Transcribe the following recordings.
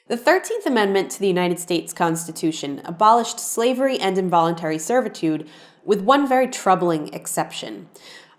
The 13th Amendment to the United States Constitution abolished slavery and involuntary servitude, with one very troubling exception.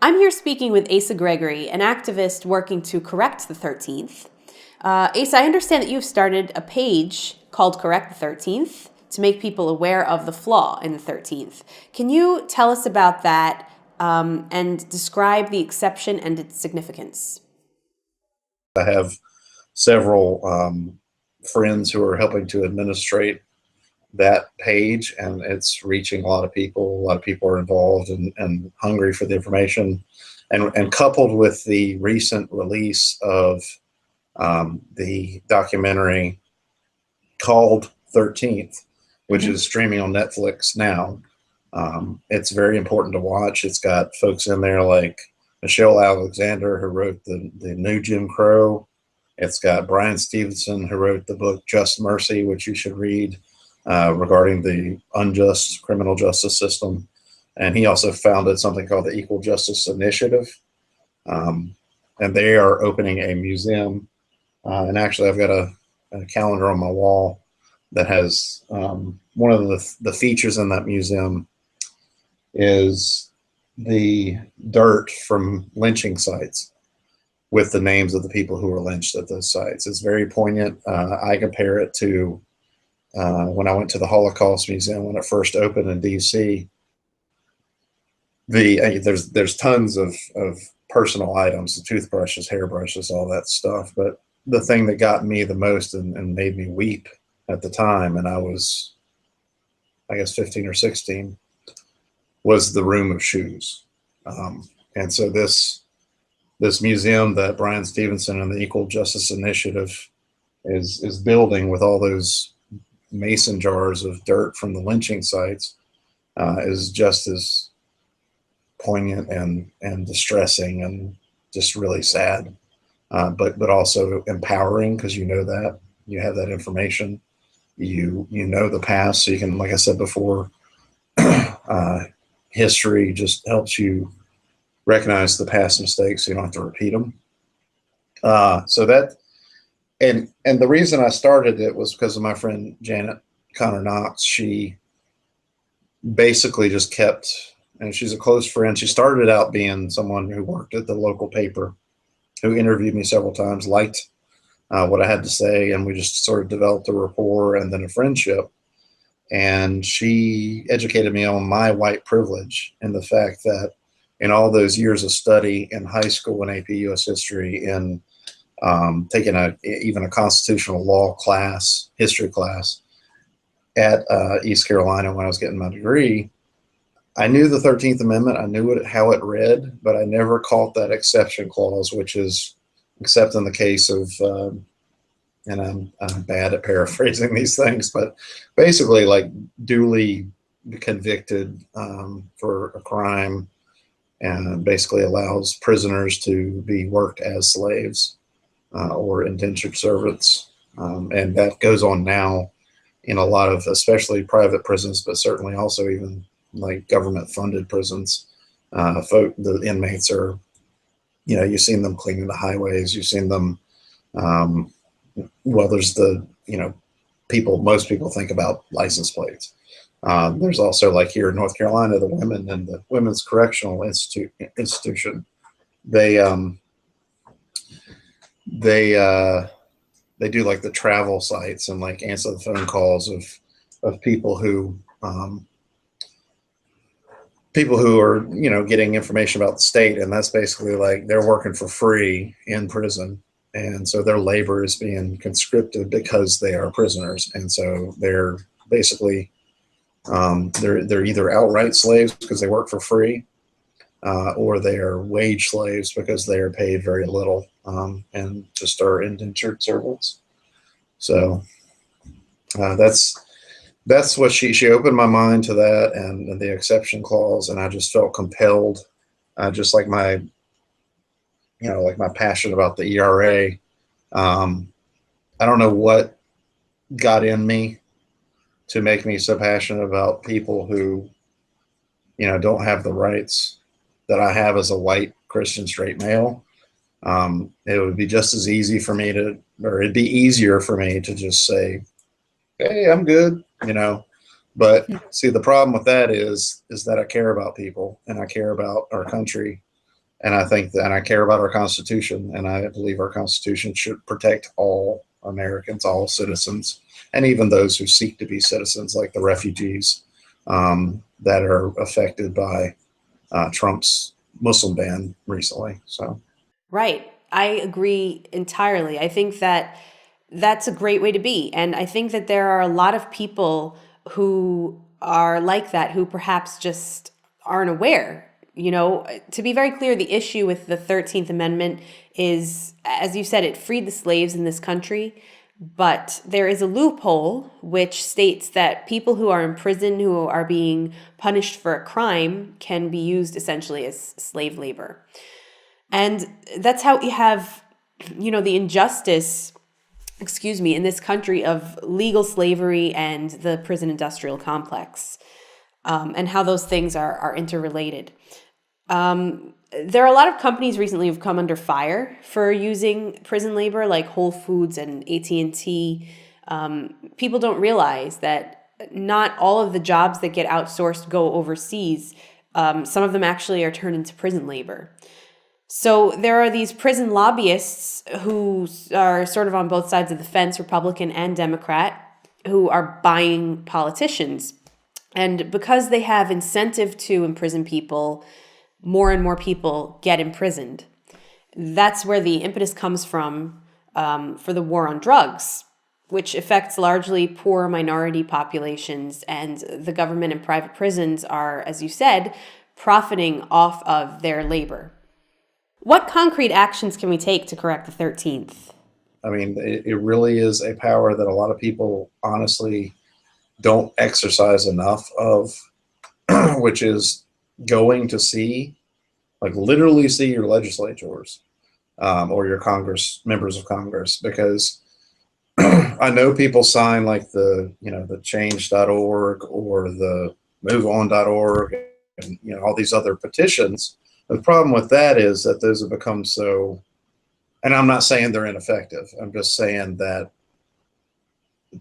I'm here speaking with Asa Gregory, an activist working to correct the 13th. Asa, I understand that you've started a page called Correct the 13th to make people aware of the flaw in the 13th. Can you tell us about that and describe the exception and its significance? I have several friends who are helping to administrate that page, and it's reaching a lot of people. A lot of people are involved and hungry for the information. And coupled with the recent release of the documentary called 13th, which is streaming on Netflix now, it's very important to watch. It's got folks in there like Michelle Alexander, who wrote the New Jim Crow. It's got Brian Stevenson, who wrote the book Just Mercy, which you should read, regarding the unjust criminal justice system. And he also founded something called the Equal Justice Initiative. And they are opening a museum. And actually, I've got a calendar on my wall that has one of the features in that museum is the dirt from lynching sites with the names of the people who were lynched at those sites. It's very poignant. I compare it to when I went to the Holocaust Museum when it first opened in DC. There's tons of personal items, the toothbrushes, hairbrushes, all that stuff. But the thing that got me the most and made me weep at the time, and I was, I guess, 15 or 16, was the room of shoes. And so this museum that Brian Stevenson and the Equal Justice Initiative is building with all those mason jars of dirt from the lynching sites is just as poignant and distressing and just really sad, but also empowering, because you know that you have that information, you know the past, so you can, like I said before, history just helps you recognize the past mistakes so you don't have to repeat them. So that, and the reason I started it was because of my friend Janet Connor Knox. She basically just kept, and she's a close friend. She started out being someone who worked at the local paper, who interviewed me several times, liked what I had to say, and we just sort of developed a rapport and then a friendship. And she educated me on my white privilege and the fact that in all those years of study in high school in AP US history, in taking even a constitutional law class, history class at East Carolina when I was getting my degree, I knew the 13th Amendment, I knew how it read, but I never caught that exception clause, which is, except in the case of, and I'm bad at paraphrasing these things, but basically like duly convicted for a crime, and basically allows prisoners to be worked as slaves or indentured servants. And that goes on now in a lot of, especially private prisons, but certainly also even like government funded prisons. The inmates are, you've seen them cleaning the highways, you've seen them, well, there's the, most people think about license plates. There's also, like here in North Carolina, the women and the Women's Correctional Institution. They do like the travel sites and like answer the phone calls of people who are getting information about the state, and that's basically like they're working for free in prison. And so their labor is being conscripted because they are prisoners. And so they're basically, they're either outright slaves because they work for free, or they are wage slaves because they are paid very little, and just are indentured servants. So that's what she opened my mind to that and the exception clause. And I just felt compelled, just like my passion about the ERA. I don't know what got in me to make me so passionate about people who, don't have the rights that I have as a white Christian straight male. It would be just as easy for me to, or it'd be easier for me to just say, "Hey, I'm good," you know. But see, the problem with that is that I care about people and I care about our country, and I think that, and I care about our Constitution, and I believe our Constitution should protect all Americans, all citizens, and even those who seek to be citizens, like the refugees that are affected by Trump's Muslim ban recently. So, Right. I agree entirely. I think that that's a great way to be. And I think that there are a lot of people who are like that, who perhaps just aren't aware. You know, to be very clear, the issue with the 13th Amendment is, as you said, it freed the slaves in this country. But there is a loophole which states that people who are in prison, who are being punished for a crime, can be used essentially as slave labor. And that's how we have, you know, the injustice, in this country of legal slavery and the prison industrial complex, and how those things are interrelated. There are a lot of companies recently who've come under fire for using prison labor, like Whole Foods and AT&T. People don't realize that not all of the jobs that get outsourced go overseas. Some of them actually are turned into prison labor. So there are these prison lobbyists who are sort of on both sides of the fence, Republican and Democrat, who are buying politicians. And because they have incentive to imprison people, more and more people get imprisoned. That's where the impetus comes from for the war on drugs, which affects largely poor minority populations. And the government and private prisons are, as you said, profiting off of their labor. What concrete actions can we take to correct the 13th? I mean, it really is a power that a lot of people honestly don't exercise enough of, which is going to see, like literally see your legislators or your Congress, members of Congress, because I know people sign like the change.org or the moveon.org and, all these other petitions. The problem with that is that those have become so, and I'm not saying they're ineffective. I'm just saying that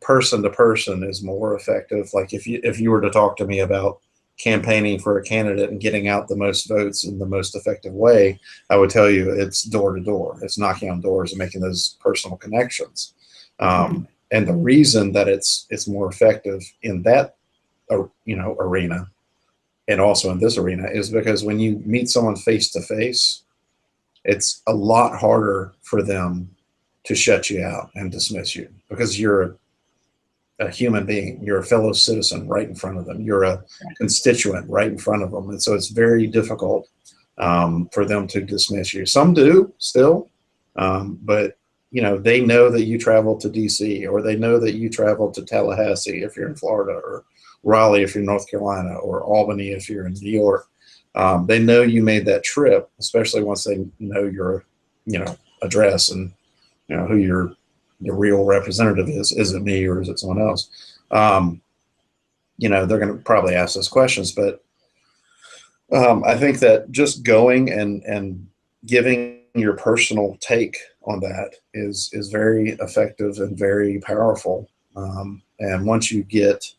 person to person is more effective. Like if you were to talk to me about campaigning for a candidate and getting out the most votes in the most effective way, I would tell you it's door to door. It's knocking on doors and making those personal connections. And the reason that it's more effective in that arena and also in this arena is because when you meet someone face to face, it's a lot harder for them to shut you out and dismiss you because you're a human being. You're a fellow citizen right in front of them. You're a constituent right in front of them. And so it's very difficult for them to dismiss you. Some do still, but they know that you travel to DC, or they know that you travel to Tallahassee if you're in Florida, or Raleigh if you're in North Carolina, or Albany if you're in New York. They know you made that trip, especially once they know your, address and who your real representative is. Is it me or is it someone else? They're going to probably ask those questions, but I think that just going and giving your personal take on that is very effective and very powerful. And once you get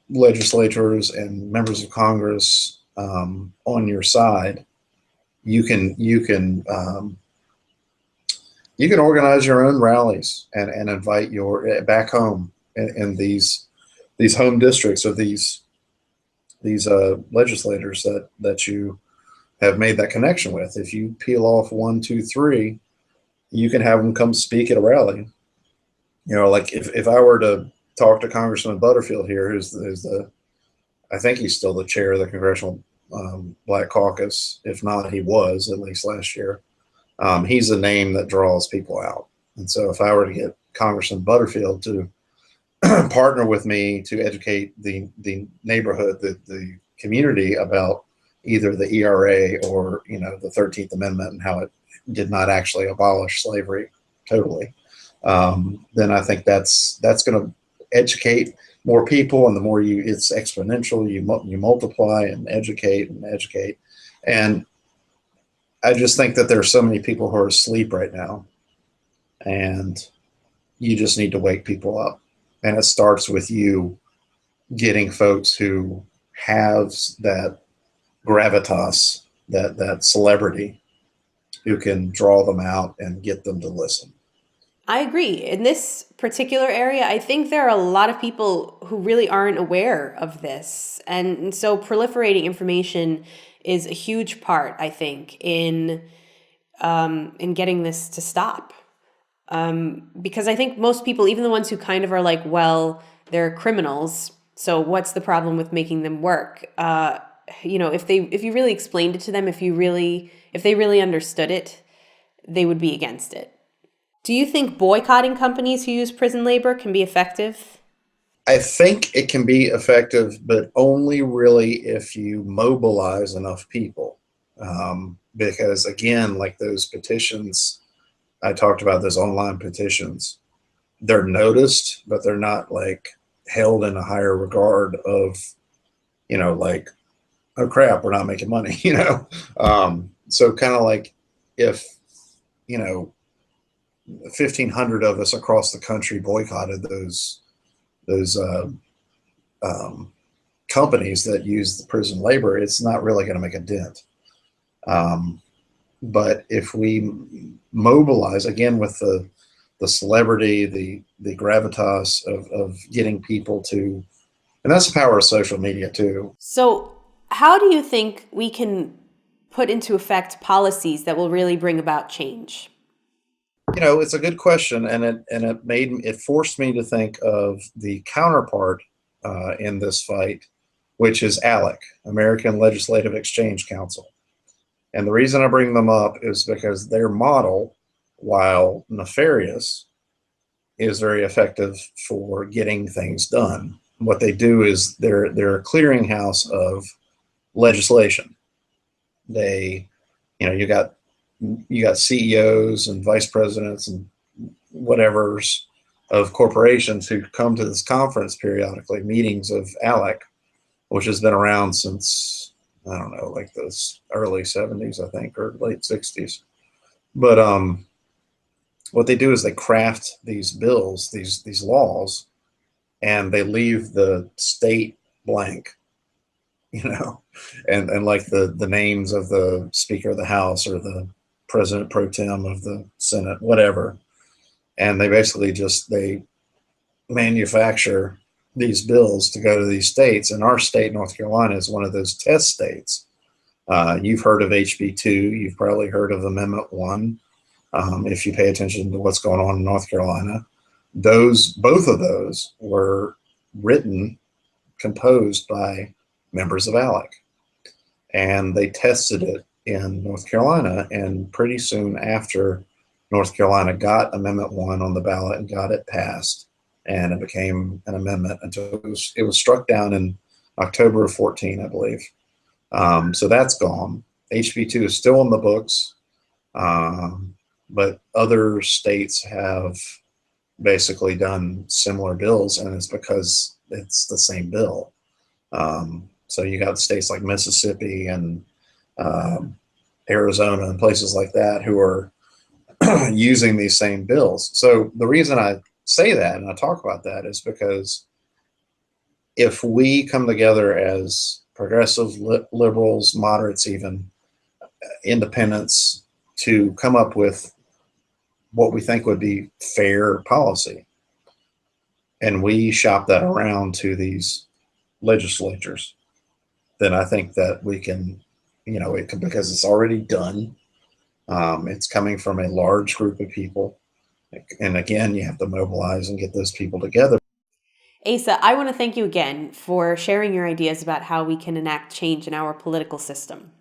legislators and members of Congress on your side, you can organize your own rallies and invite your back home in these home districts of these legislators that you have made that connection with. If you peel off 1, 2, 3, you can have them come speak at a rally. Like if I were to talk to Congressman Butterfield here, who's I think he's still the chair of the Congressional Black Caucus. If not, he was at least last year. He's a name that draws people out. And so if I were to get Congressman Butterfield to partner with me to educate the neighborhood, the community about either the ERA or, the 13th Amendment and how it did not actually abolish slavery totally, then I think that's going to educate more people. And the more it's exponential, you multiply and educate. And I just think that there are so many people who are asleep right now, and you just need to wake people up. And it starts with you getting folks who have that gravitas, that celebrity, who can draw them out and get them to listen. I agree. In this particular area, I think there are a lot of people who really aren't aware of this. And so proliferating information is a huge part, I think, in getting this to stop. Because I think most people, even the ones who kind of are like, well, they're criminals, so what's the problem with making them work? If you really explained it to them, if they really understood it, they would be against it. Do you think boycotting companies who use prison labor can be effective? I think it can be effective, but only really if you mobilize enough people. Because again, like those petitions I talked about, those online petitions, they're noticed, but they're not like held in a higher regard of, like, oh crap, we're not making money, So kind of like if, you know, 1,500 of us across the country boycotted those um, companies that use the prison labor, it's not really going to make a dent. Um, but if we mobilize again with the celebrity, the gravitas of getting people to, and that's the power of social media too. So, how do you think we can put into effect policies that will really bring about change? It's a good question, and it forced me to think of the counterpart in this fight, which is ALEC, American Legislative Exchange Council. And the reason I bring them up is because their model, while nefarious, is very effective for getting things done. What they do is they're a clearinghouse of legislation. They, you got CEOs and vice presidents and whatevers of corporations who come to this conference periodically, meetings of ALEC, which has been around since, I don't know, like the early 70s, I think, or late 60s. But what they do is they craft these bills, these laws, and they leave the state blank, you know, and like the names of the Speaker of the House or the President pro tem of the Senate, whatever. And they basically they manufacture these bills to go to these states. And our state, North Carolina, is one of those test states. You've heard of HB2. You've probably heard of Amendment 1. If you pay attention to what's going on in North Carolina, both of those were composed by members of ALEC. And they tested it in North Carolina. And pretty soon after North Carolina got Amendment 1 on the ballot and got it passed, and it became an amendment until it was struck down in October of 14, I believe. So that's gone. HB2 is still in the books, but other states have basically done similar bills, and it's because it's the same bill. So you got states like Mississippi and Arizona and places like that who are using these same bills. So the reason I say that and I talk about that is because if we come together as progressive liberals, moderates, even independents, to come up with what we think would be fair policy, and we shop that around to these legislatures, then I think that we can, because it's already done. It's coming from a large group of people. And again, you have to mobilize and get those people together. Asa, I want to thank you again for sharing your ideas about how we can enact change in our political system.